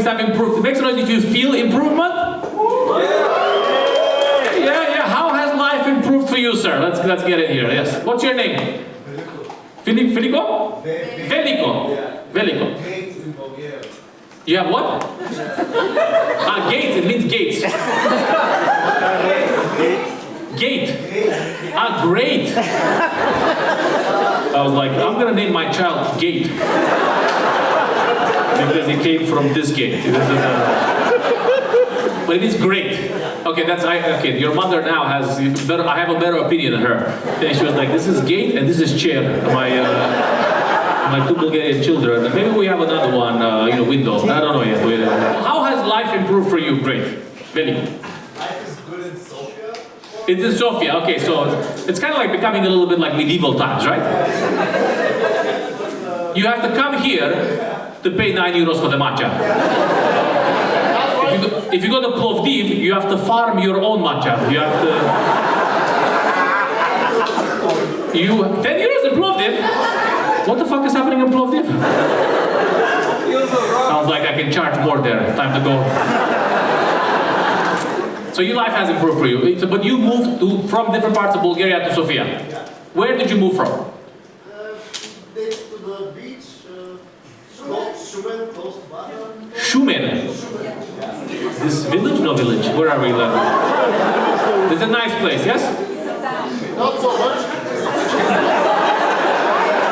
have improved? Make some noise if you feel improvement. Yeah. How has life improved for you, sir? Let's get in here. Yes. What's your name? Filico? Veliko. Veliko. Gates in Bulgaria. You have what? Gates. It means gates. Gate. Great. I was like, I'm gonna name my child Gate because he came from this gate. But it is great. Okay, okay. Your mother now has better. I have a better opinion of her. Then she was like, "This is Gate and this is Chair." My two Bulgarian children. Maybe we have another one. Window. I don't know yet. How has life improved for you? Great. Very good. Life is good in Sofia. It's in Sofia. Okay, so it's kind of like becoming a little bit like medieval times, right? You have to come here to pay €9 for the matcha. If you go to Plovdiv, you have to farm your own matcha. You have to... 10 euros in Plovdiv? What the fuck is happening in Plovdiv? Sounds like I can charge more there. Time to go. So your life has improved for you. But you moved from different parts of Bulgaria to Sofia. Where did you move from? Next to the beach. Shumen, close to Bada. Shumen. This village? No village. Where are we living? It's a nice place, yes? Not so much.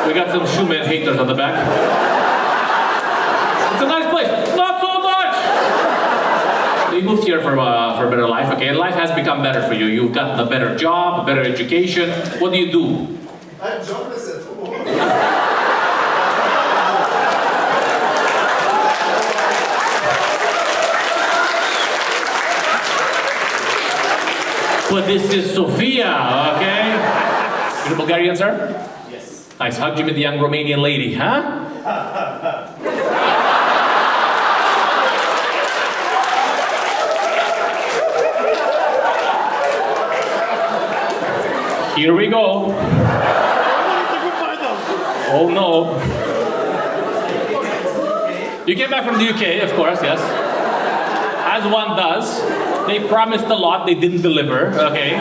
We got some Shumen haters on the back. It's a nice place. Not so much! You moved here for a better life, okay? Life has become better for you. You've gotten a better job, a better education. What do you do? I'm jobless at home. But this is Sofia, okay? You're a Bulgarian, sir? Yes. Nice. How'd you meet the young Romanian lady, huh? Here we go. Oh no. You came back from the UK, of course, yes. As one does. They promised a lot, they didn't deliver, okay?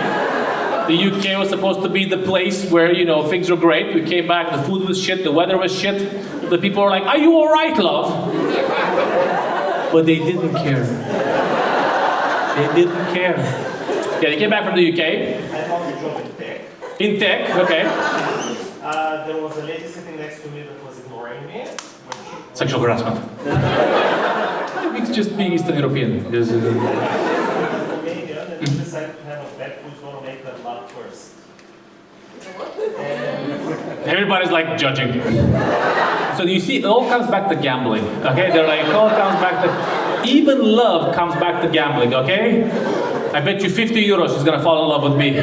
The UK was supposed to be the place where, things were great. We came back, the food was shit, the weather was shit. The people were like, "Are you all right, love?" But they didn't care. They didn't care. Yeah, they came back from the UK. I found a job in tech. In tech, okay. There was a lady sitting next to me that was ignoring me. Sexual harassment. It's just being Eastern European. And we decided to have a bet who's going to make them laugh first. Everybody's like judging. So you see, it all comes back to gambling, okay? They're like, it all comes back to, even love comes back to gambling, okay? I bet you €50 she's gonna fall in love with me.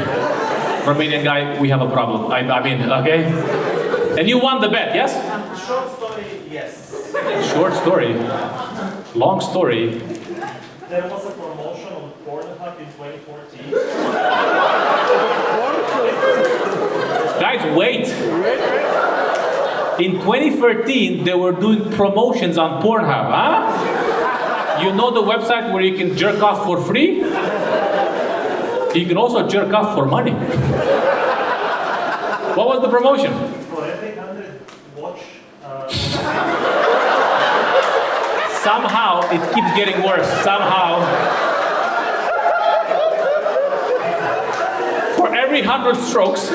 Romanian guy, we have a problem. I mean, okay? And you won the bet, yes? Short story, yes. Short story. Long story. There was a promotion on Pornhub in 2014. Guys, wait. In 2013, they were doing promotions on Pornhub, huh? You know the website where you can jerk off for free? You can also jerk off for money. What was the promotion? For every 100 watch, Somehow, it keeps getting worse. Somehow. For every 100 strokes,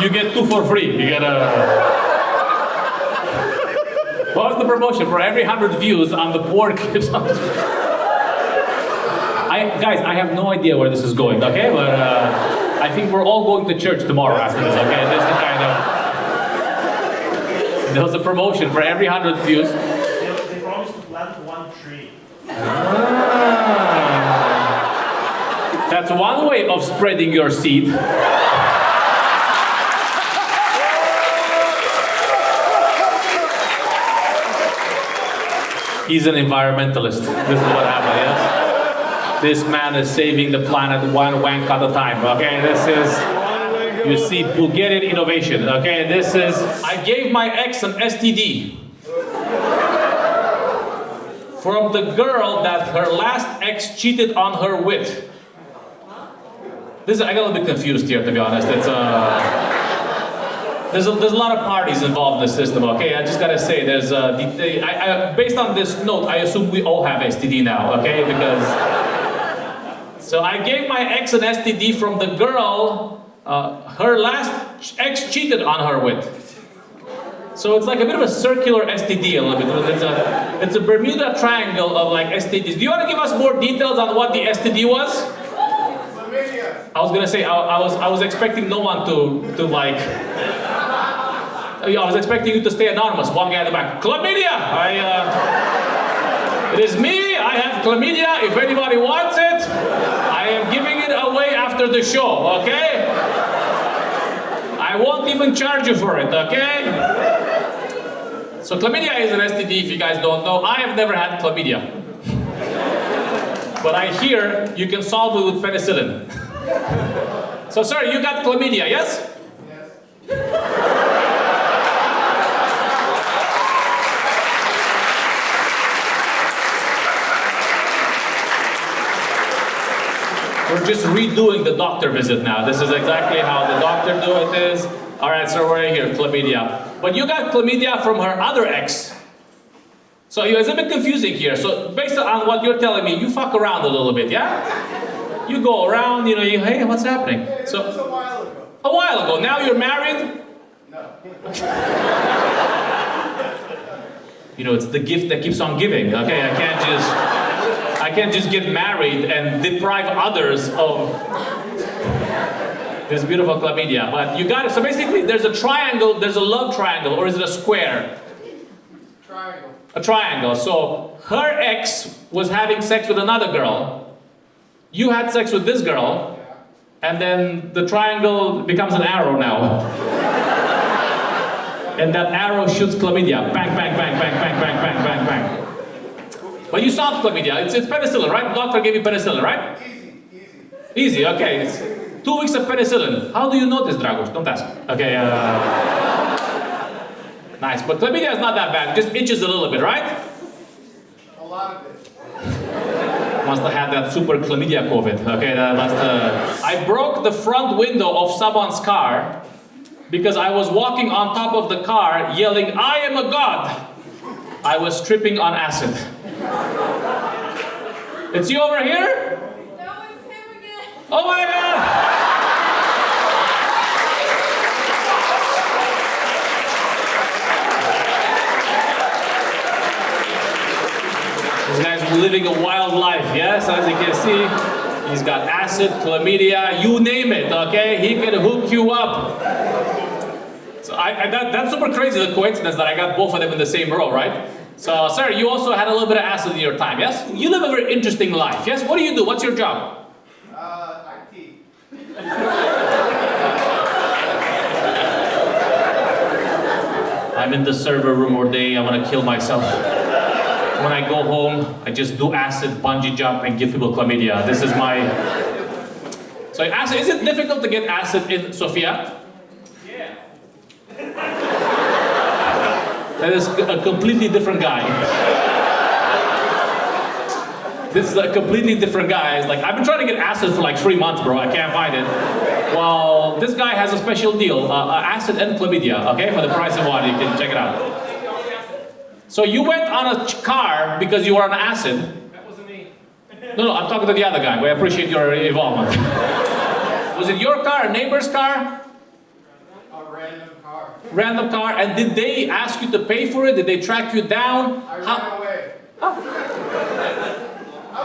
you get 2 for free. You get a... What was the promotion? For every 100 views on the porn clips on the... Guys, I have no idea where this is going, okay? But I think we're all going to church tomorrow after this, okay? This is the kind of... There was a promotion for every 100 views. they promised to plant 1 tree. That's one way of spreading your seed. He's an environmentalist. This is what happened, yes? This man is saving the planet one wank at a time, okay? This is... You see, Bulgarian innovation, okay? This is... I gave my ex an STD. from the girl that her last ex cheated on her with. I got a little bit confused here, to be honest. There's a lot of parties involved in the system, okay? I just gotta say, based on this note, I assume we all have STD now, okay? So I gave my ex an STD from the girl her last ex cheated on her with. So it's like a bit of a circular STD a little bit. It's a Bermuda Triangle of like STDs. Do you want to give us more details on what the STD was? I was gonna say I was expecting no one to like. I was expecting you to stay anonymous. One guy at the back. Chlamydia. It is me. I have chlamydia. If anybody wants it, I am giving it away after the show. Okay? I won't even charge you for it. Okay? So chlamydia is an STD. If you guys don't know, I have never had chlamydia, but I hear you can solve it with penicillin. So, sir, you got chlamydia, yes? Yes. We're just redoing the doctor visit now. This is exactly how the doctor do it is. All right, so we're right here, chlamydia. But you got chlamydia from her other ex. So it's a bit confusing here. So based on what you're telling me, you fuck around a little bit, yeah? You go around, hey, what's happening? It was a while ago. A while ago. Now you're married? No. It's the gift that keeps on giving. Okay, I can't just get married and deprive others of this beautiful chlamydia. But you got it. So basically, there's a triangle. There's a love triangle, or is it a square? Triangle. A triangle. So her ex was having sex with another girl. You had sex with this girl, and then the triangle becomes an arrow now. And that arrow shoots chlamydia. Bang, bang, bang, bang, bang, bang, bang, bang, bang. But you solved chlamydia. It's penicillin, right? The doctor gave you penicillin, right? Easy, okay. It's 2 weeks of penicillin. How do you know this, Dragos? Don't ask. Okay, nice. But chlamydia is not that bad. It just itches a little bit, right? A lot of it. Must have had that super chlamydia COVID. Okay, I broke the front window of someone's car because I was walking on top of the car yelling, "I am a god!" I was tripping on acid. It's you over here? No, it's him again. Oh my god! This guy's living a wild life, yes? As you can see, he's got acid, chlamydia, you name it, okay? He can hook you up. So that's super crazy, the coincidence that I got both of them in the same row, right? So, sir, you also had a little bit of acid in your time, yes? You live a very interesting life, yes? What do you do? What's your job? IT. I'm in the server room all day, I want to kill myself. When I go home, I just do acid, bungee jump, and give people chlamydia. This is my... So acid, is it difficult to get acid in Sofia? Yeah. That is a completely different guy. This is a completely different guy. It's like, I've been trying to get acid for like 3 months, bro. I can't find it. Well, this guy has a special deal. Acid and chlamydia, okay? For the price of one, you can check it out. So you went on a car because you were on acid. That wasn't me. No, I'm talking to the other guy. We appreciate your involvement. Was it your car, a neighbor's car? A random car. Random car, and did they ask you to pay for it? Did they track you down? I ran away. I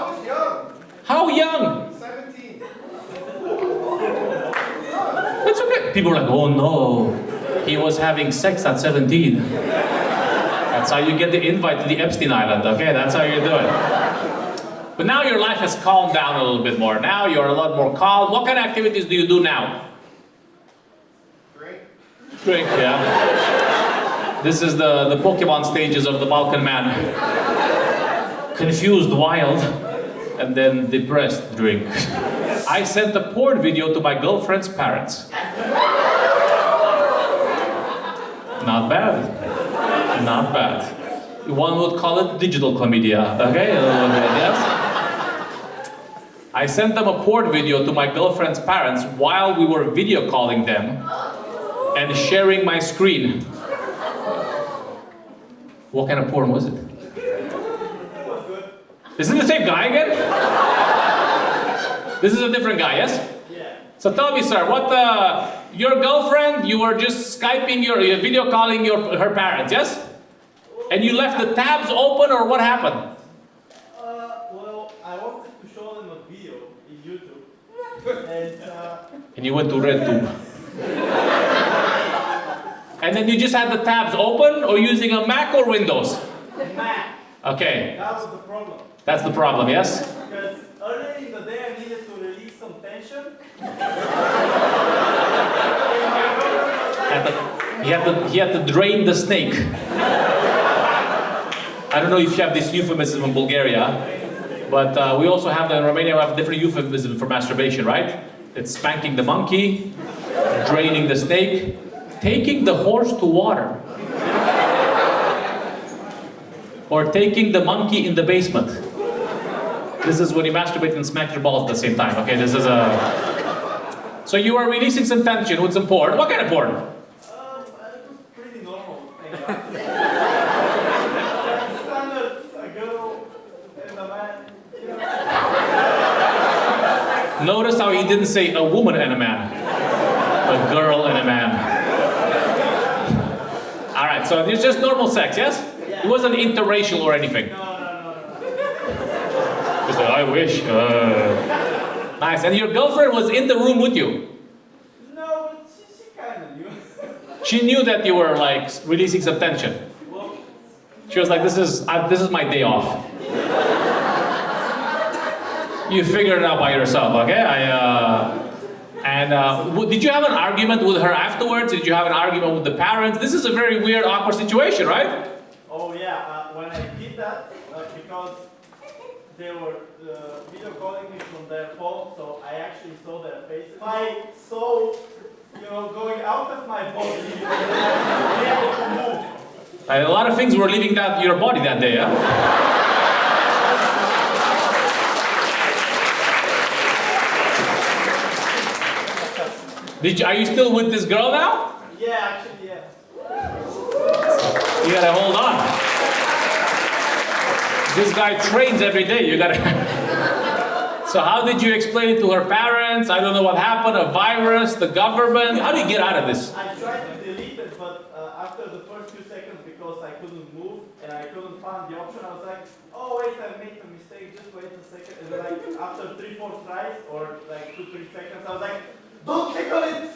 was young. How young? 17. That's okay. People are like, oh no, he was having sex at 17. That's how you get the invite to the Epstein Island, okay? That's how you do it. But now your life has calmed down a little bit more. Now you're a lot more calm. What kind of activities do you do now? Drink. Drink, yeah. This is the Pokemon stages of the Balkan man. Confused, wild, and then depressed, drink. I sent a porn video to my girlfriend's parents. Not bad. Not bad. One would call it digital chlamydia. Okay, a little bit, yes. I sent them a porn video to my girlfriend's parents while we were video calling them and sharing my screen. What kind of porn was it? Is it the same guy again? This is a different guy, yes? Yeah. So tell me, sir, what your girlfriend, you were just Skyping, your video calling her parents, yes? And you left the tabs open, or what happened? Well, I wanted to show them a video in YouTube. And you went to RedTube. And then you just had the tabs open, or using a Mac or Windows? Mac. Okay, That was the problem. that's the problem, yes? Because earlier in the day I needed to release some tension. He had to drain the snake. I don't know if you have this euphemism in Bulgaria, but we also have in Romania, we have a different euphemism for masturbation, right? It's spanking the monkey, draining the snake, taking the horse to water, or taking the monkey in the basement. This is when you masturbate and smack your balls at the same time. Okay, this is a... So you are releasing some tension with some porn. What kind of porn? It was pretty normal. Standard, a girl and a man. Notice how he didn't say a woman and a man. A girl and a man. Alright, so it's just normal sex, yes? It wasn't interracial or anything. No. Just like, I wish. Nice. And your girlfriend was in the room with you? No, but she kind of knew. She knew that you were like releasing some tension. Well, She was like, this is my day off. You figured it out by yourself, okay? Did you have an argument with her afterwards? Did you have an argument with the parents? This is a very weird, awkward situation, right? oh yeah, when I did that, because they were video calling me from their phone, so I actually saw their faces. My soul, going out of my body, able to move. A lot of things were leaving your body that day, huh? Are you still with this girl now? Yeah, actually, yeah. You gotta hold on. This guy trains every day. You gotta. So how did you explain it to her parents? I don't know what happened. A virus, the government. How do you get out of this? I tried to delete it, but after the first few seconds, because I couldn't move and I couldn't find the option, I was like, oh wait, I made a mistake. Just wait a second. And then after 3-4 tries, or like 2-3 seconds, I was like, don't click on it.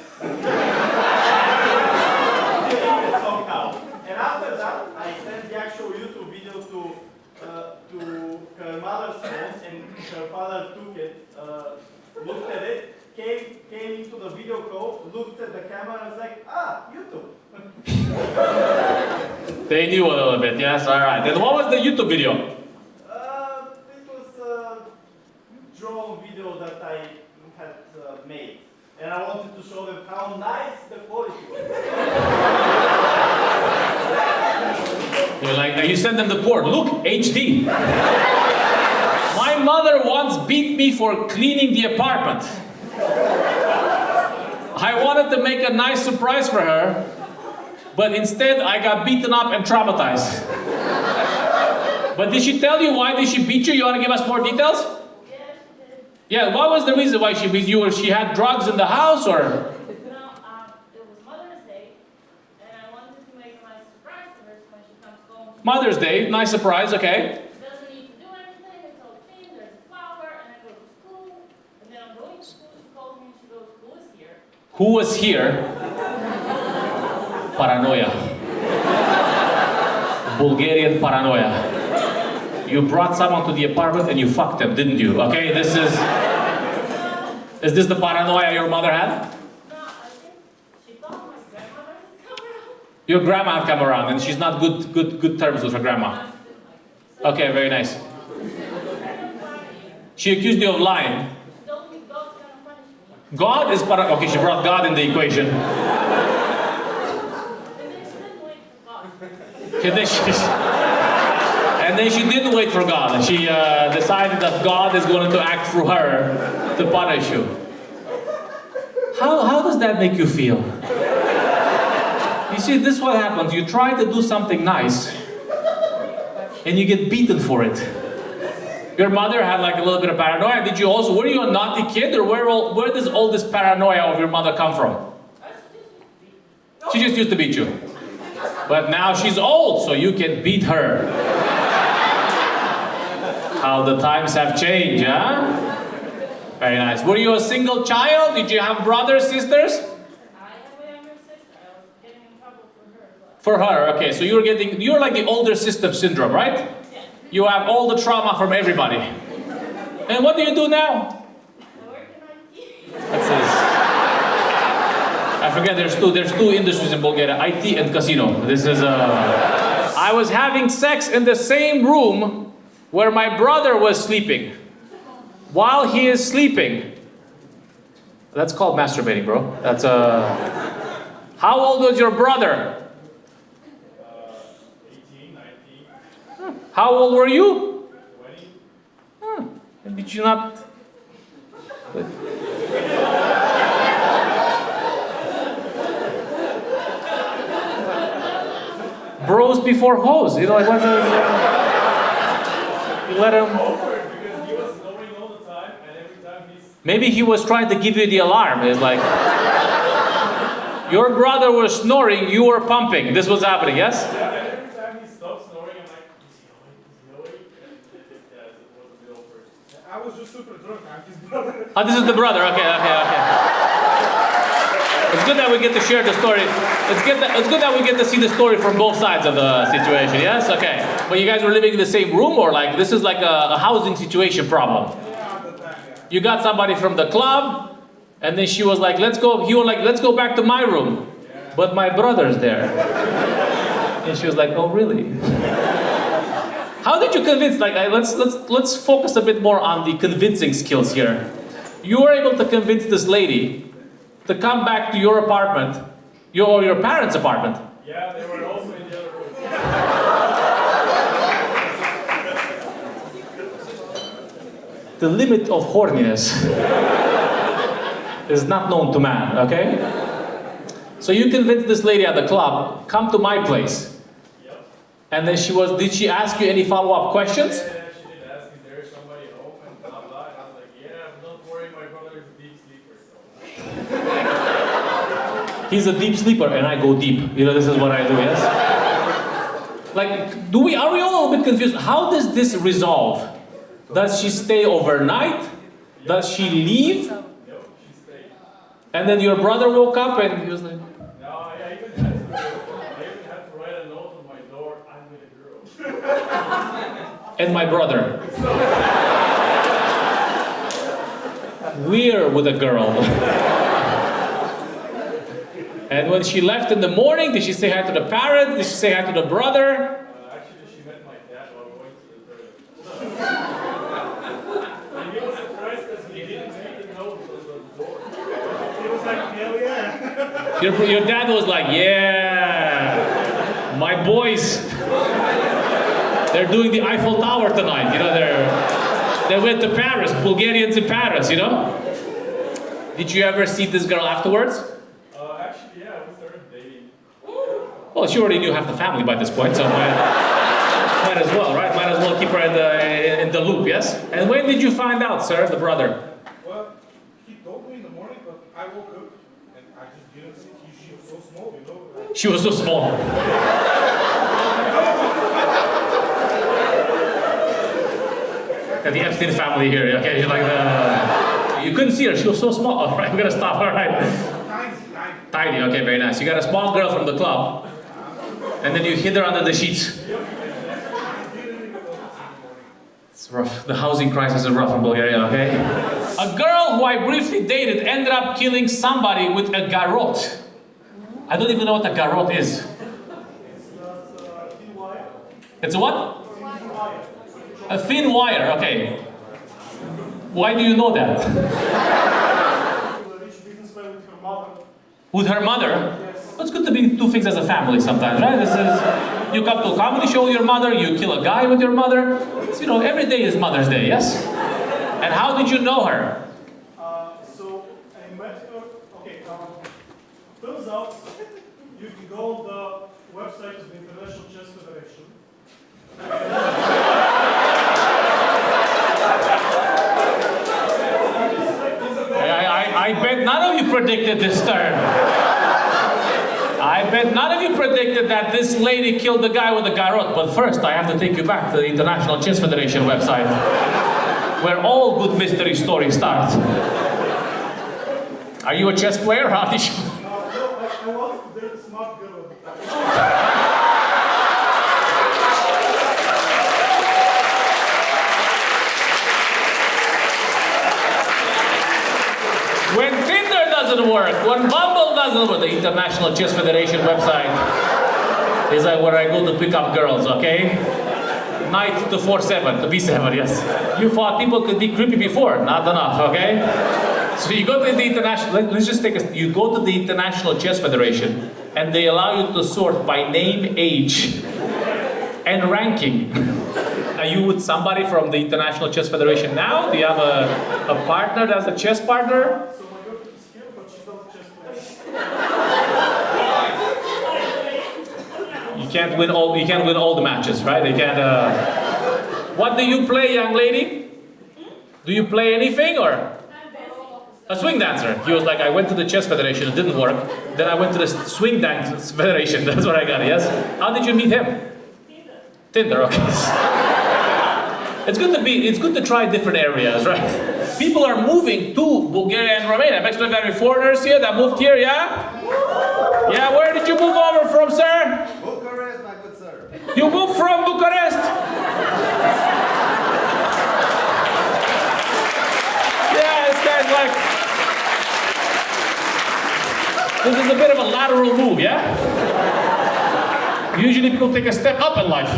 Delete it somehow. And after that, I sent the actual YouTube video to her mother's phone, and her father took it, looked at it, came into the video call, looked at the camera, and was like, YouTube. They knew a little bit, yes? Alright. Then what was the YouTube video? It was a drone video that I had made. And I wanted to show them how nice the quality was. You're like, you send them the port. Look, HD. My mother once beat me for cleaning the apartment. I wanted to make a nice surprise for her, but instead I got beaten up and traumatized. But did she tell you why did she beat you? You want to give us more details? Yeah, she did. Yeah, what was the reason why she beat you? Or she had drugs in the house, or? No, it was Mother's Day, and I wanted to make a nice surprise to her when she comes home. Mother's Day, nice surprise, okay. She doesn't need to do anything, it's all clean, there's a flower, and I go to school, and then I'm going to school, she calls me and she goes, who is here? Who was here? Paranoia. Bulgarian paranoia. You brought someone to the apartment and you fucked them, didn't you? Okay, this is this the paranoia your mother had? No, I think she thought my grandmother was coming out. Your grandma had come around and she's not good terms with her grandma. Okay, very nice. She accused you of lying. She told me God's gonna punish me. God is okay, she brought God in the equation. And then she didn't wait for God. Okay, then then she didn't wait for God. She decided that God is going to act through her to punish you. How does that make you feel? You see, this is what happens. You try to do something nice, and you get beaten for it. Your mother had like a little bit of paranoia. Did you also? Were you a naughty kid, or where does all this paranoia of your mother come from? She just used to beat you. But now she's old, so you can beat her. How the times have changed, huh? Very nice. Were you a single child? Did you have brothers, sisters? I have a younger sister. I was getting in trouble for her. But For her, okay. So you're like the older sister syndrome, right? yeah, You have all the trauma from everybody. And what do you do now? I work in IT. That says, I forget, there's two industries in Bulgaria, IT and casino. This is I was having sex in the same room where my brother was sleeping. While he is sleeping. That's called masturbating, bro. That's How old was your brother? 18, 19, How old were you? 20. Did you not? Bros before hoes. You know, like what's you let him. Awkward because he was snoring all the time, and every time he's Maybe he was trying to give you the alarm. It's like your brother was snoring, you were pumping. This was happening, yes? yeah, and every time he stops snoring, I'm like, is he awake? Yeah, it was a bit awkward. I was just super drunk. I'm his brother. Oh, this is the brother. Okay. It's good that we get to share the story. It's good that we get to see the story from both sides of the situation. Yes, okay. But you guys were living in the same room, or like this is like a housing situation problem? Yeah, at the time, yeah. You got somebody from the club, and then she was like, "Let's go." He was like, "Let's go back to my room," but my brother's there, and she was like, "Oh, really?" How did you convince? Like, let's focus a bit more on the convincing skills here. You were able to convince this lady to come back to your apartment, your parents' apartment. Yeah, they were also in the other room. The limit of horniness is not known to man. Okay. So you convinced this lady at the club, come to my place. Yep. And then did she ask you any follow-up questions? Yeah, she did ask, is there somebody home and blah blah. And I was like, yeah, don't worry, my brother is a deep sleeper. So. He's a deep sleeper and I go deep. You know, this is what I do, yes? Like, are we all a little bit confused? How does this resolve? Does she stay overnight? Does she leave? No, she stayed. And then your brother woke up and he was like, No, I even had to write a note on my door, I'm with a girl. and my brother. We're with a girl. And when she left in the morning, did she say hi to the parents? Did she say hi to the brother? Actually, she met my dad while going to the toilet. And he was surprised because he didn't read the note on the door. He was like, hell yeah. Your dad was like, yeah, my boys, they're doing the Eiffel Tower tonight. You know, they went to Paris, Bulgarians in Paris, you know? Did you ever see this girl afterwards? Actually, yeah, we started dating. Well, she already knew half the family by this point, so might as well, right? Might as well keep her in the loop, yes? And when did you find out, sir, the brother? Well, he told me in the morning, but I woke up and I just didn't see. She was so small, you know. She was so small. Got the Epstein family here, okay? She's like you couldn't see her, she was so small. All right, I'm gonna stop, all right. Tiny. Tiny, okay, very nice. You got a small girl from the club, and then you hid her under the sheets. It's rough. The housing crisis is rough in Bulgaria, okay? A girl who I briefly dated ended up killing somebody with a garrote. I don't even know what a garrote is. It's a what? A thin wire, okay. Why do you know that? A rich businessman with her mother. With her mother? Yes. Well, it's good to be two things as a family sometimes, right? This is You come to a comedy show with your mother, you kill a guy with your mother. It's, every day is Mother's Day, yes? And how did you know her? So I met her. Okay. Turns out you can go on the website of the International Chess Federation. I bet none of you predicted this turn. I bet none of you predicted that this lady killed the guy with the garrote. But first, I have to take you back to the International Chess Federation website, where all good mystery stories start. Are you a chess player? How did you... No, I wanted to date a smart girl. When Tinder doesn't work, when Bumble doesn't work, the International Chess Federation website is like where I go to pick up girls, okay? Knight to 4-7, to B7, yes. You thought people could be creepy before, not enough, okay? So you go to the international, let's just take a, you go to the International Chess Federation and they allow you to sort by name, age, and ranking. Are you with somebody from the International Chess Federation now? Do you have a partner that's a chess partner? So my girlfriend is here, but she's not a chess player. You can't win all the matches, right? They can't. What do you play, young lady? Do you play anything or? A swing dancer. He was like, I went to the chess federation, it didn't work. Then I went to the swing dance federation. That's what I got. Yes. How did you meet him? Tinder. Okay. It's good to try different areas, right? People are moving to Bulgaria and Romania. I'm actually having foreigners here that moved here, yeah? Yeah, where did you move over from, sir? Bucharest, my good sir. You moved from Bucharest? Yeah, this guy's like... This is a bit of a lateral move, yeah? Usually people take a step up in life.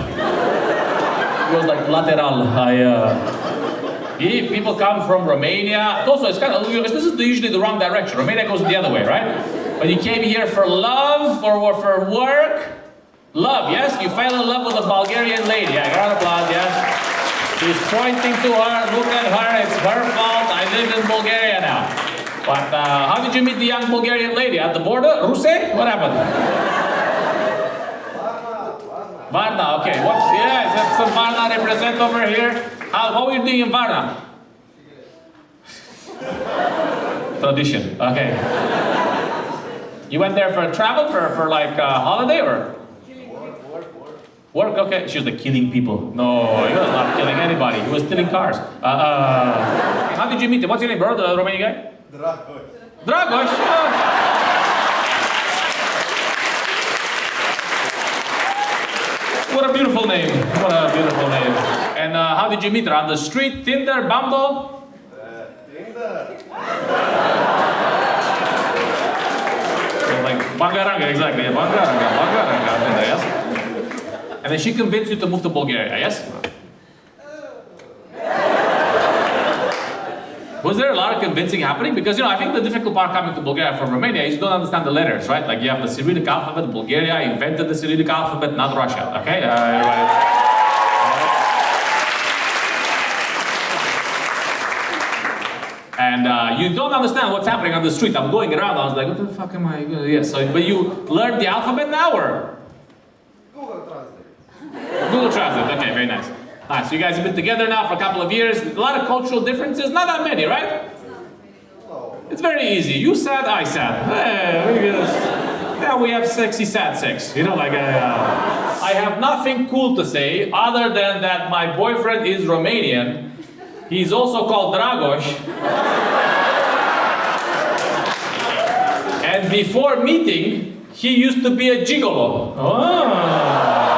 It was like lateral. If people come from Romania, also it's kind of, this is usually the wrong direction. Romania goes the other way, right? But you came here for love or for work. Love, yes? You fell in love with a Bulgarian lady. I got applause, yes? He's pointing to her, look at her, it's her fault. I live in Bulgaria now. But how did you meet the young Bulgarian lady? At the border? Ruse? What happened? Varna, okay. What? Yeah, is that some Varna represent over here? What were you doing in Varna? Tradition, okay. You went there for a travel, for like a holiday or? Work, okay. She was like killing people. No, he was not killing anybody. He was stealing cars. How did you meet him? What's your name, bro? The Romanian guy? Dragos. Dragos? Oh. What a beautiful name. What a beautiful name. And how did you meet her? On the street, Tinder, Bumble? Tinder. Like Bangaranga, exactly. Bangaranga, Tinder, yes? And then she convinced you to move to Bulgaria, yes? Was there a lot of convincing happening? Because, I think the difficult part coming to Bulgaria from Romania is you don't understand the letters, right? Like you have the Cyrillic alphabet, Bulgaria invented the Cyrillic alphabet, not Russia, okay? And you don't understand what's happening on the street. I'm going around, I was like, what the fuck am I doing? Yeah, so, but you learned the alphabet now, or? Google Translate. Google Translate, okay, very nice. Nice, so you guys have been together now for a couple of years. A lot of cultural differences, not that many, right? No. It's very easy. You sad, I sad. Yeah, we have sexy sad sex. I have nothing cool to say other than that my boyfriend is Romanian. He's also called Dragos. And before meeting, he used to be a gigolo. Oh.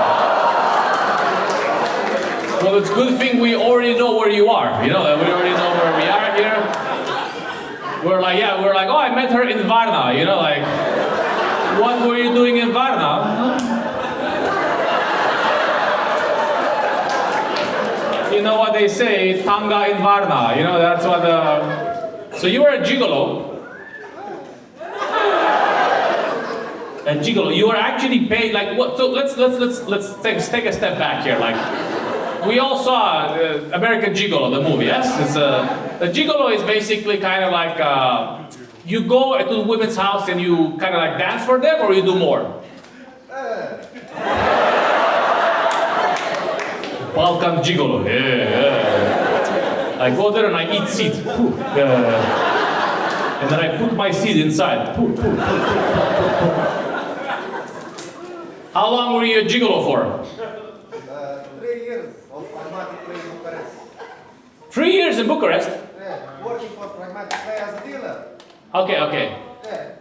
Well, it's a good thing we already know where you are. We already know where we are here. We're like, oh, I met her in Varna. What were you doing in Varna? You know what they say, tanga in Varna. That's what So you were a gigolo. A gigolo. You are actually paid like what? So let's take a step back here. Like we all saw American Gigolo, the movie. Yes, it's a gigolo is basically kind of like you go to the women's house and you kind of like dance for them, or you do more. Balkan Gigolo. Yeah. I go there and I eat seed. And then I put my seed inside. How long were you a gigolo for? 3 years of pragmatic play in Bucharest. 3 years in Bucharest? Yeah, working for pragmatic play as a dealer. Okay. Yeah,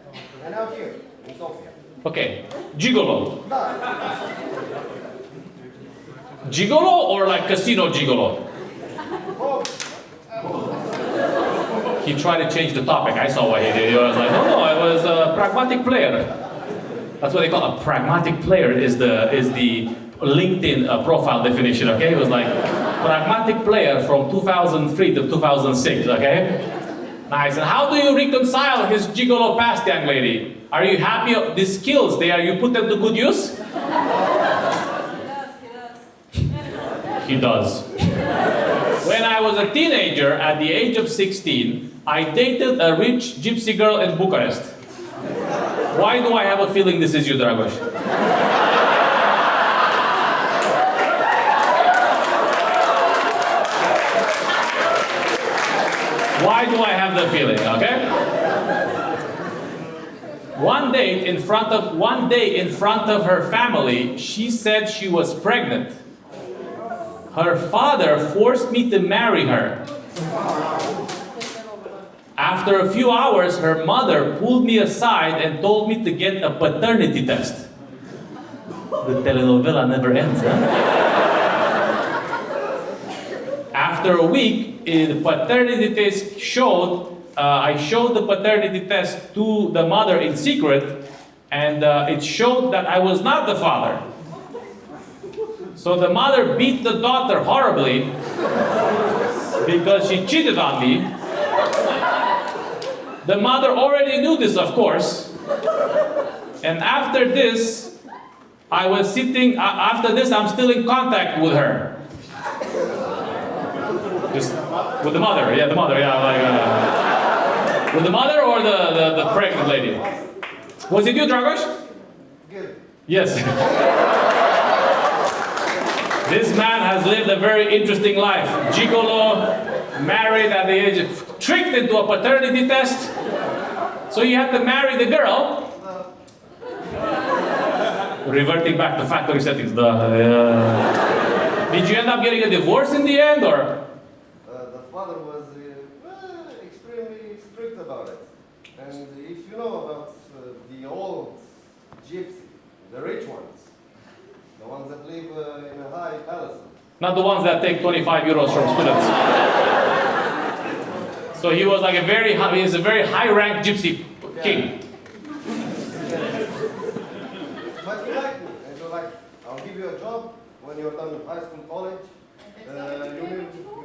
and out here in Sofia. Okay. Gigolo. Da. Gigolo or like casino gigolo? Oh, He tried to change the topic. I saw what he did. He was like, no, I was a pragmatic player. That's what they call a pragmatic player is the LinkedIn profile definition, okay? It was like pragmatic player from 2003 to 2006, okay? Nice. And how do you reconcile his gigolo past, young lady? Are you happy of the skills there? You put them to good use? He does. When I was a teenager, at the age of 16, I dated a rich gypsy girl in Bucharest. Why do I have a feeling this is you, Dragoș? Why do I have the feeling, okay? One day in front of her family, she said she was pregnant. Her father forced me to marry her. After a few hours, her mother pulled me aside and told me to get a paternity test. The telenovela never ends, huh? After a week, the paternity test showed, I showed the paternity test to the mother in secret, and it showed that I was not the father. So the mother beat the daughter horribly because she cheated on me. The mother already knew this, of course. And after this, I'm still in contact with her. Just with the mother, yeah, the mother, yeah, like, with the mother or the pregnant lady? Was it you, Dragoș? good. Yes. This man has lived a very interesting life. Gigolo, married at the age of, tricked into a paternity test. So you had to marry the girl. Reverting back to factory settings. Did you end up getting a divorce in the end, or? The father was extremely strict about it. And if you know about the old gypsy, the rich ones, the ones that live in a high palace. Not the ones that take 25 euros from students. So he was like a very high-ranked gypsy king. But he liked me. And so like, I'll give you a job when you're done with high school, college. You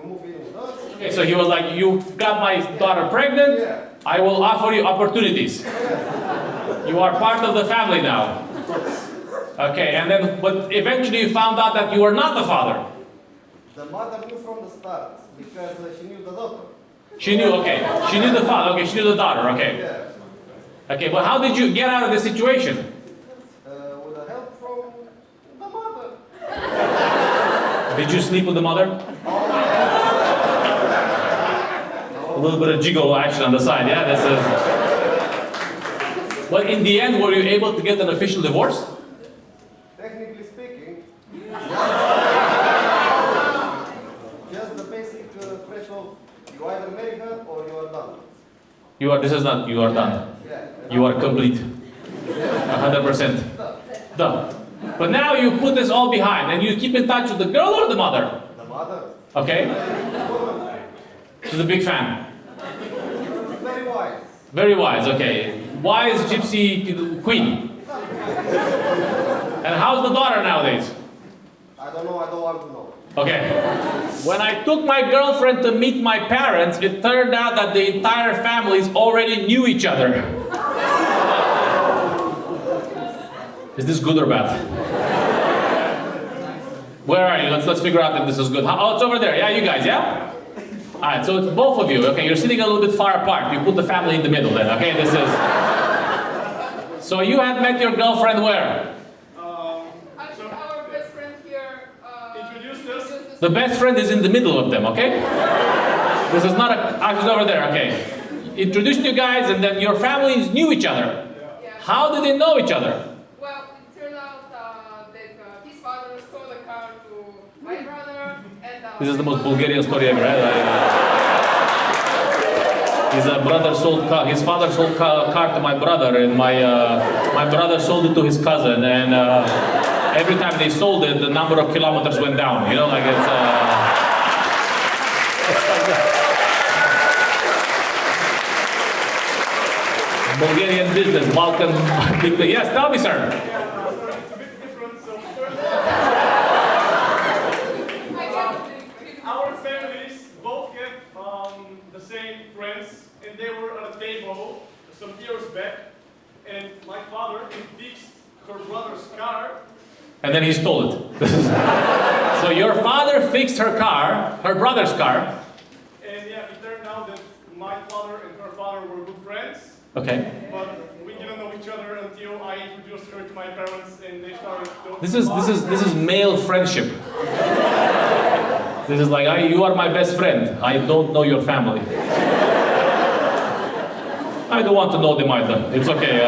move in with us. Okay, so he was like, you got my daughter pregnant, Yeah. I will offer you opportunities. You are part of the family now. Okay, and then, but eventually you found out that you were not the father. The mother knew from the start because she knew the daughter. She knew, okay. She knew the father, okay, she knew the daughter, okay. Yeah. Okay, but how did you get out of this situation? With the help from the mother. Did you sleep with the mother? A little bit of gigolo action on the side, yeah? This is... But in the end, were you able to get an official divorce? Technically speaking, just the basic threshold. You either marry her or you are done. You are done. Yeah. You are complete. 100%. Done. But now you put this all behind and you keep in touch with the girl or the mother? The mother. Okay? She's a big fan. Very wise. Very wise, okay. Wise gypsy queen. And how's the daughter nowadays? I don't know, I don't want to know. Okay. When I took my girlfriend to meet my parents, it turned out that the entire families already knew each other. Is this good or bad? Where are you? Let's figure out if this is good. Oh, it's over there. Yeah, you guys, yeah? Alright, so it's both of you. Okay, you're sitting a little bit far apart. You put the family in the middle then, okay? This is... So you had met your girlfriend where? Actually, our best friend here Introduced us. The best friend is in the middle of them, okay? This is not a... Ah, she's over there, okay. Introduced you guys and then your families knew each other. Yeah. How did they know each other? Well, it turned out that his father sold a car to my brother, and This is the my most mother- Bulgarian story ever, right? His brother sold car. His father sold car to my brother, and my brother sold it to his cousin. And every time they sold it, the number of kilometers went down. You know, like it's. Bulgarian business, Balkan. Yes, tell me, sir. Yeah, sorry, it's a bit different. So our families both have the same friends, and they were at a table some years back, and my father fixed her brother's car. And then he stole it. So your father fixed her car, her brother's car. And yeah, it turned out that my father and her father were good friends, Okay. but we didn't know each other until I introduced her to my parents, and they started talking. This is male friendship. This is like, you are my best friend. I don't know your family. I don't want to know them either. It's okay.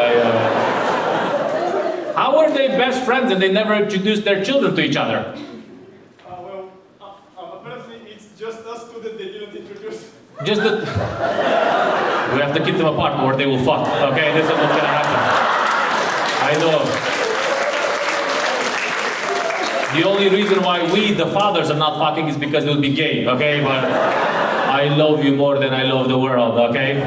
How are they best friends and they never introduced their children to each other? Apparently it's just us two that they didn't introduce. Just that we have to keep them apart or they will fuck. Okay, this is what's gonna happen. I know. The only reason why we, the fathers, are not fucking is because it would be gay. Okay, but I love you more than I love the world. Okay.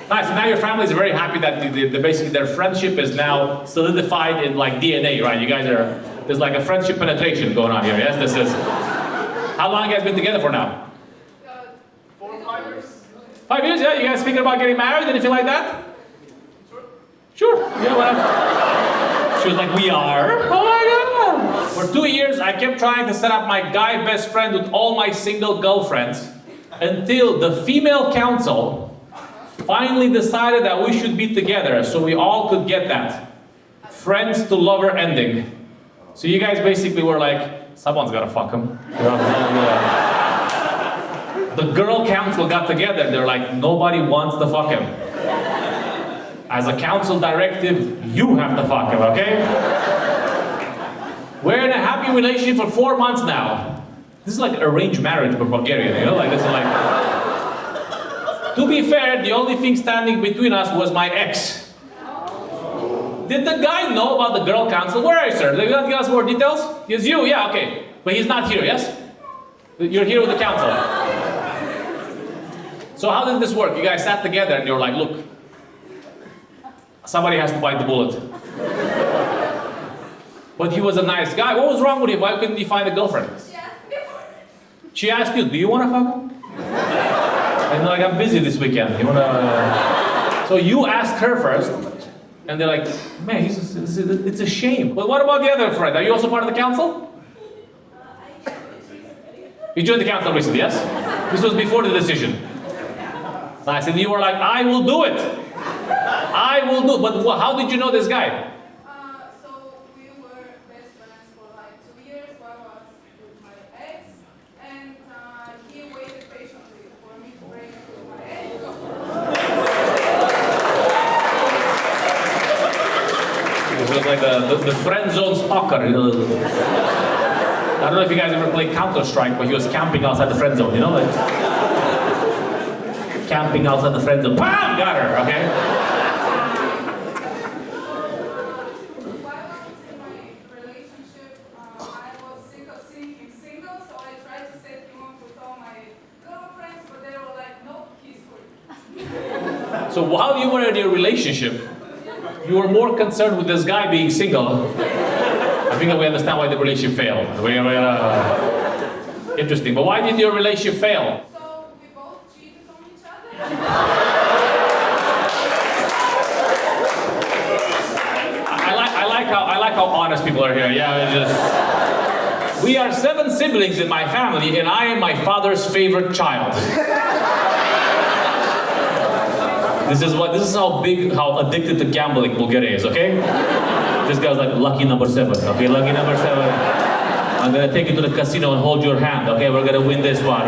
Nice. Now your family is very happy that basically their friendship is now solidified in like DNA, right? You guys are there's like a friendship penetration going on here. Yes, this is. How long you guys been together for now? 4 or 5 years. 5 years, yeah? You guys thinking about getting married? Anything like that? Sure. Yeah, whatever. She was like, we are. Oh my God. For 2 years, I kept trying to set up my guy best friend with all my single girlfriends until the female council finally decided that we should be together so we all could get that friends to lover ending. So you guys basically were like, someone's gotta fuck him. The girl council got together. They're like, nobody wants to fuck him. As a council directive, you have to fuck him, okay? We're in a happy relationship for 4 months now. This is like arranged marriage for Bulgaria, you know? Like this is like. To be fair, the only thing standing between us was my ex. Did the guy know about the girl council? Where are you, sir? Did you not give us more details? It's you, yeah, okay. But he's not here, yes? You're here with the council. So how did this work? You guys sat together and you're like, look, somebody has to bite the bullet. But he was a nice guy. What was wrong with him? Why couldn't he find a girlfriend? She asked you, do you want to fuck him? And like, I'm busy this weekend. You wanna? So you asked her first, and they're like, man, it's a shame. But what about the other friend? Are you also part of the council? You joined the council recently, yes? This was before the decision. Nice, and you were like, I will do it. I will do it. But how did you know this guy? So we were best friends for like 2 years while I was with my ex, and he waited patiently for me to break up with my ex. It was like the friend zone stalker. You know? I don't know if you guys ever played Counter-Strike, but he was camping outside the friend zone, you know? Like, camping outside the friend zone. Bam! Got her, okay? While I was in my relationship, I was sick of seeing him single, so I tried to set him up with all my girlfriends, but they were like, nope, he's good. So while you were in your relationship, you were more concerned with this guy being single. I think that we understand why the relationship failed. Interesting. But why did your relationship fail? So we both cheated on each other. I like how honest people are here. Yeah, it's just. We are 7 siblings in my family, and I am my father's favorite child. This is how addicted to gambling Bulgaria is, okay? This guy's like, lucky number 7, okay, lucky number 7. I'm gonna take you to the casino and hold your hand, okay? We're gonna win this one,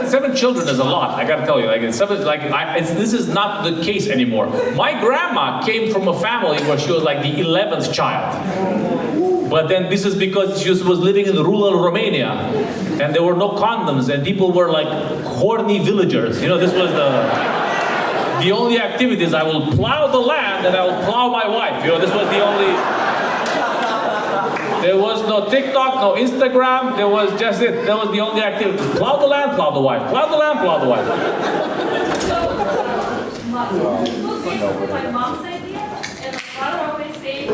7 children is a lot, I gotta tell you. This is not the case anymore. My grandma came from a family where she was like the 11th child. But then this is because she was living in rural Romania. And there were no condoms, and people were like horny villagers. You know, this was the only activities. I will plow the land and I will plow my wife. You know, this was the only. There was no TikTok, no Instagram. There was just it. That was the only activity. Plow the land, plow the wife. Plow the land, plow the wife. So, this was basically my mom's idea, and my father always said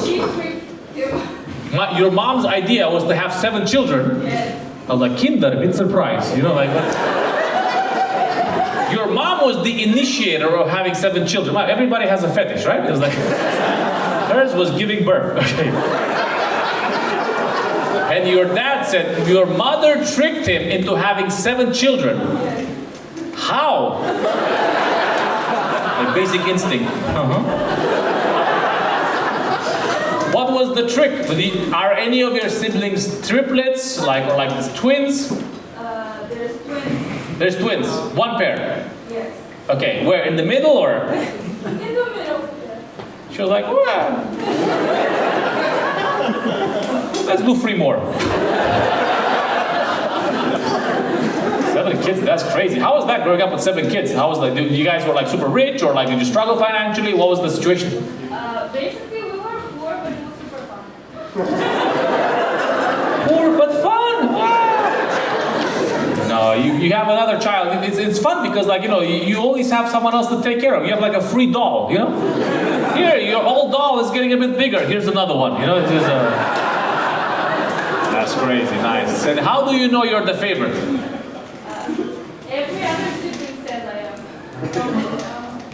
she tricked him. Your mom's idea was to have 7 children. Yes. I was like, Kinder, bit surprised. You know, like. Your mom was the initiator of having 7 children. Everybody has a fetish, right? It was like, hers was giving birth. Okay. And your dad said your mother tricked him into having 7 children. How? A basic instinct. What was the trick? Are any of your siblings triplets, or like twins? There's twins. There's twins. 1 pair. Yes. Okay, where? In the middle or? In the middle. She was like, well, let's do 3 more. 7 kids, that's crazy. How was that growing up with 7 kids? How was like, you guys were like super rich, or like did you struggle financially? What was the situation? Basically, we were poor, but it was super fun. Poor but fun. No, you have another child. It's fun because, like, you know, you always have someone else to take care of. You have like a free doll, you know. Here, your old doll is getting a bit bigger. Here's another one. You know, it's just, that's crazy, nice. And how do you know you're the favorite? Every other sibling says I am.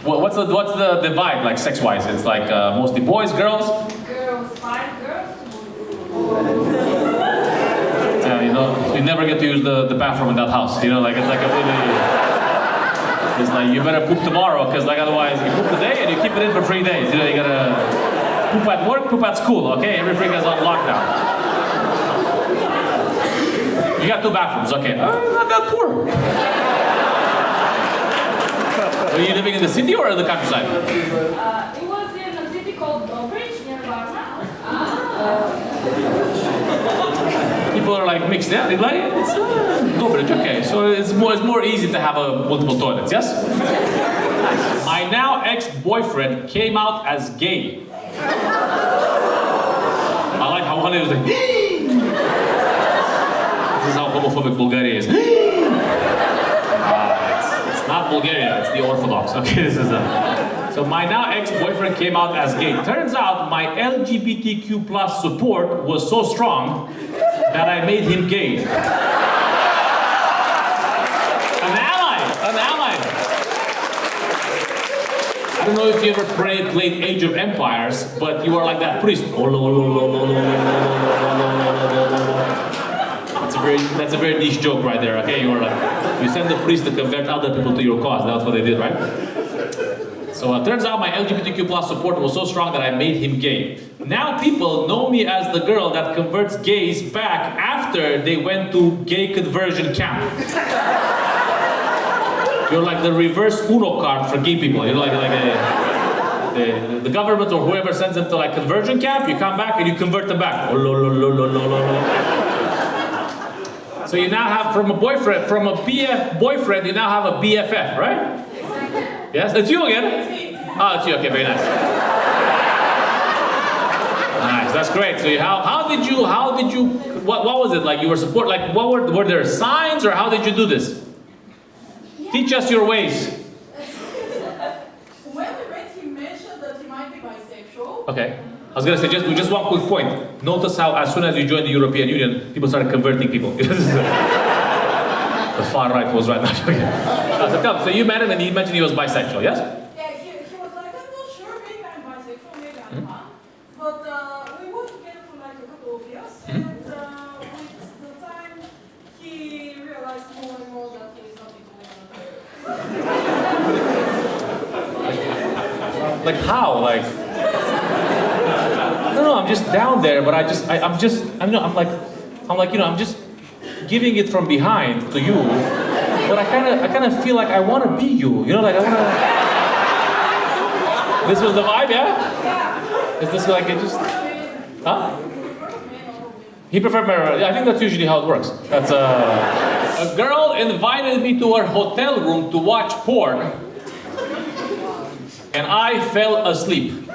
What's the vibe like sex-wise? It's like mostly boys, girls. Girls, 5 girls. You know, you never get to use the bathroom in that house. You know, like it's like a really. It's like you better poop tomorrow, because like otherwise you poop today and you keep it in for 3 days. You know, you gotta poop at work, poop at school. Okay, everything is on lockdown. You got 2 bathrooms. Okay, not that poor. Are you living in the city or in the countryside? It was in a city called Dobrich, near Varna. People are like mixed. Yeah, it's Dobrich. Okay, so it's more easy to have multiple toilets. Yes. My now ex-boyfriend came out as gay. I like how one was like. This is how homophobic Bulgaria is. It's not Bulgaria, it's the Orthodox. Okay, this is So my now ex-boyfriend came out as gay. Turns out my LGBTQ+ support was so strong that I made him gay. An ally! I don't know if you ever played Age of Empires, but you are like that priest. That's a very niche joke right there, okay? You send the priest to convert other people to your cause. That's what they did, right? So it turns out my LGBTQ+ support was so strong that I made him gay. Now people know me as the girl that converts gays back after they went to gay conversion camp. You're like the reverse Uno card for gay people. You're like the government or whoever sends them to like conversion camp, you come back and you convert them back. So you now have from a boyfriend, boyfriend, you now have a BFF, right? Exactly. Yes, it's you again. Oh, it's you. Okay, very nice. Nice, that's great. So how did you? What was it like? You were support like what were there signs or how did you do this? Teach us your ways. When we met, he mentioned that he might be bisexual. Okay. I was gonna say just one quick point. Notice how as soon as you joined the European Union, people started converting people. The far right was right now. Okay. So you met him and he mentioned he was bisexual, yes? Yeah, he was like, I'm not sure, maybe I'm bisexual, maybe I'm not. But Like how? Like, no, I'm just down there, but I'm just giving it from behind to you. But I kind of feel like I want to be you. You know, like I want to. This was the vibe, yeah? Is this like it just? Huh? He preferred marriage. I think that's usually how it works. That's a girl invited me to her hotel room to watch porn, and I fell asleep.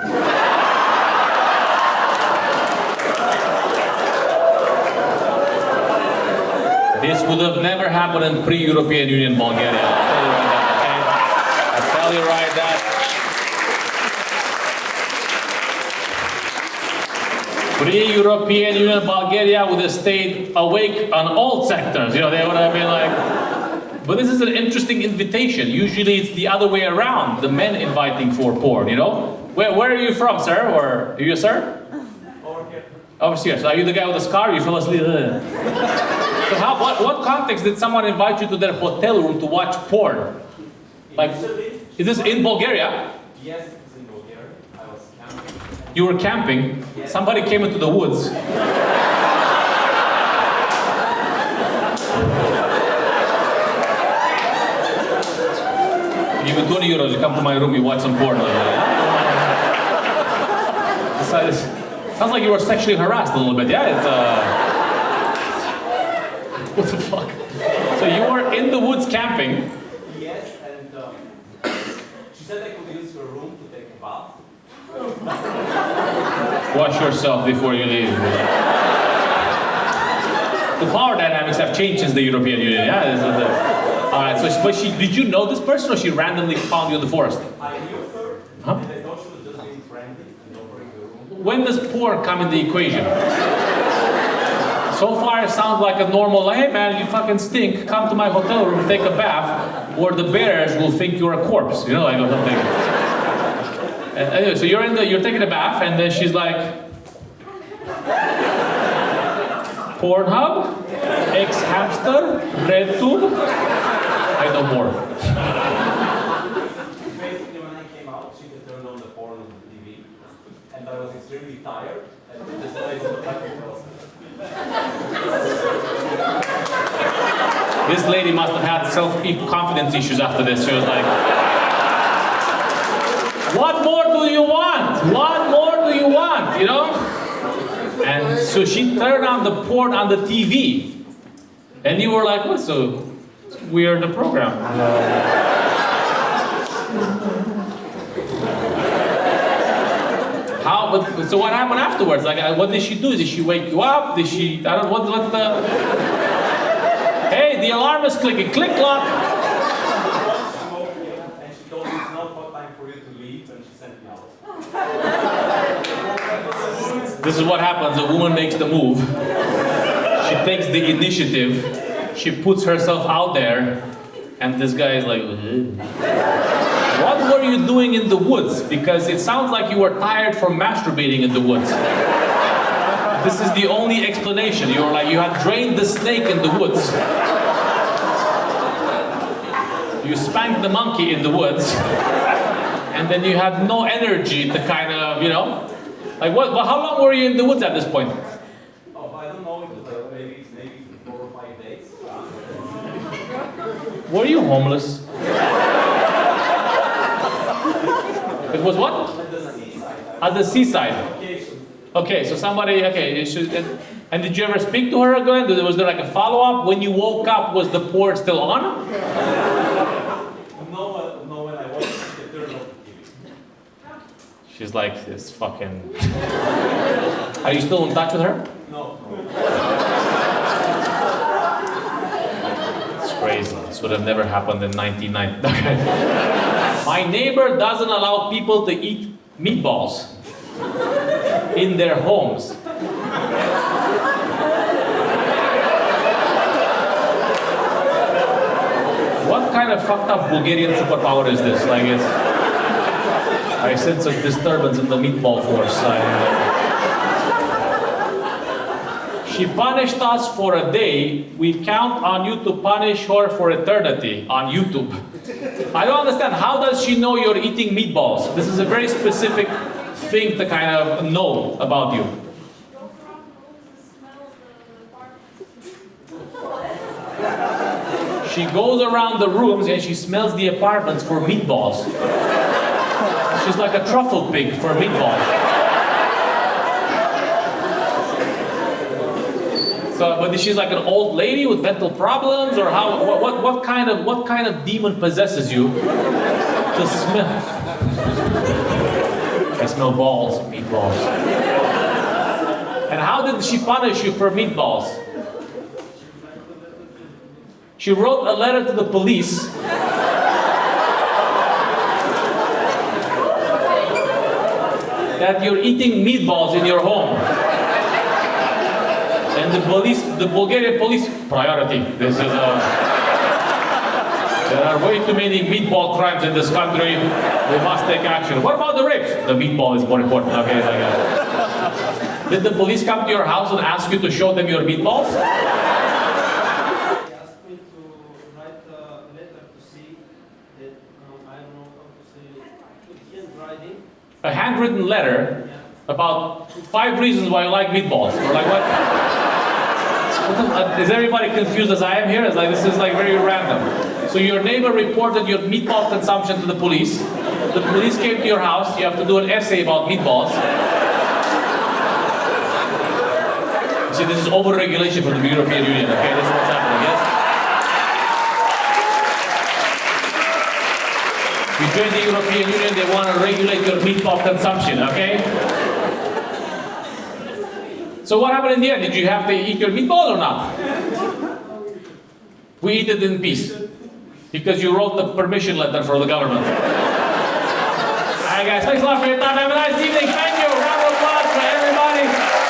This would have never happened in pre-European Union Bulgaria. I tell you right that. Pre-European Union Bulgaria would have stayed awake on all sectors. You know, they would have been like. But this is an interesting invitation. Usually it's the other way around. The men inviting for porn. You know, where are you from, sir? Or are you a sir? Over here. Overseas. So are you the guy with the scar? You fell asleep. So what context did someone invite you to their hotel room to watch porn? Like, is this in Bulgaria? Yes, it's in Bulgaria. I was camping. You were camping. Somebody came into the woods. Give me 20 euros. You come to my room. You watch some porn. Sounds like you were sexually harassed a little bit. Yeah, it's what the fuck? So you were in the woods camping. Yes, and she said I could use her room to take a bath. Wash yourself before you leave. The power dynamics have changed since the European Union. Yeah. All right. So, but did you know this person, or she randomly found you in the forest? I knew her, Huh? and I thought she was just being friendly and offering the room. When does porn come in the equation? So far, it sounds like a normal, like, hey man, you fucking stink, come to my hotel room, take a bath, or the bears will think you're a corpse, you know, like or something. And anyway, so you're taking a bath, and then she's like, Pornhub, X-Hamster, RedTube, I know more. Basically, when I came out, she had turned on the porn on the TV, and I was extremely tired, and decided to look like a person. This lady must have had self-confidence issues after this. She was like, what more do you want? What more do you want? You know? And so she turned on the porn on the TV. And you were like, what's so weird the program? So what happened afterwards? Like, what did she do? Did she wake you up? Did she, I don't know, what's the... Hey, the alarm is clicking. Click clock. She woke me up, and she told me it's not hot time for you to leave, and she sent me out. This is what happens. A woman makes the move. She takes the initiative. She puts herself out there. And this guy is like, what were you doing in the woods? Because it sounds like you were tired from masturbating in the woods. This is the only explanation. You were like, you had drained the snake in the woods. You spanked the monkey in the woods. And then you had no energy to kind of, you know, like what? Well, how long were you in the woods at this point? Oh, I don't know, it was like maybe 4 or 5 days. Were you homeless? It was what? At the seaside. At the seaside. Vacation. Okay, so somebody, okay, and did you ever speak to her again? Was there like a follow-up? When you woke up, was the porn still on? No, when I watched it, turned off the TV. She's like, this fucking... Are you still in touch with her? No. It's crazy. This would have never happened in 1990. Okay. My neighbor doesn't allow people to eat meatballs in their homes. What kind of fucked up Bulgarian superpower is this? Like, I sense a disturbance in the meatball force. She punished us for a day. We count on you to punish her for eternity on YouTube. I don't understand. How does she know you're eating meatballs? This is a very specific thing to kind of know about you. Goes around the rooms and smells the apartments. She goes around the rooms and she smells the apartments for meatballs. She's like a truffle pig for meatballs. So, but she's like an old lady with mental problems, or how? What kind of demon possesses you to smell? I smell balls, meatballs. And how did she punish you for meatballs? She wrote a letter to the police. That you're eating meatballs in your home. And the Bulgarian police, priority. This is there are way too many meatball crimes in this country. We must take action. What about the rapes? The meatball is more important. Okay, Did the police come to your house and ask you to show them your meatballs? He asked me to write a letter to see that, I don't know how to say, handwriting. A handwritten letter about 5 reasons why you like meatballs. Or like what? Is everybody confused as I am here? It's like, this is like very random. So your neighbor reported your meatball consumption to the police. The police came to your house. You have to do an essay about meatballs. See, this is over-regulation from the European Union. Okay, this is what's happening. Yes. You join the European Union. They want to regulate your meatball consumption. Okay. So what happened in the end? Did you have to eat your meatball or not? We eat it in peace. Because you wrote the permission letter for the government. Alright guys, thanks a lot for your time. Have a nice evening. Thank you. Round of applause for everybody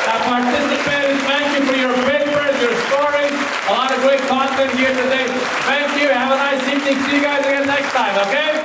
that participated. Thank you for your papers, your stories. A lot of great content here today. Thank you. Have a nice evening. See you guys again next time, okay?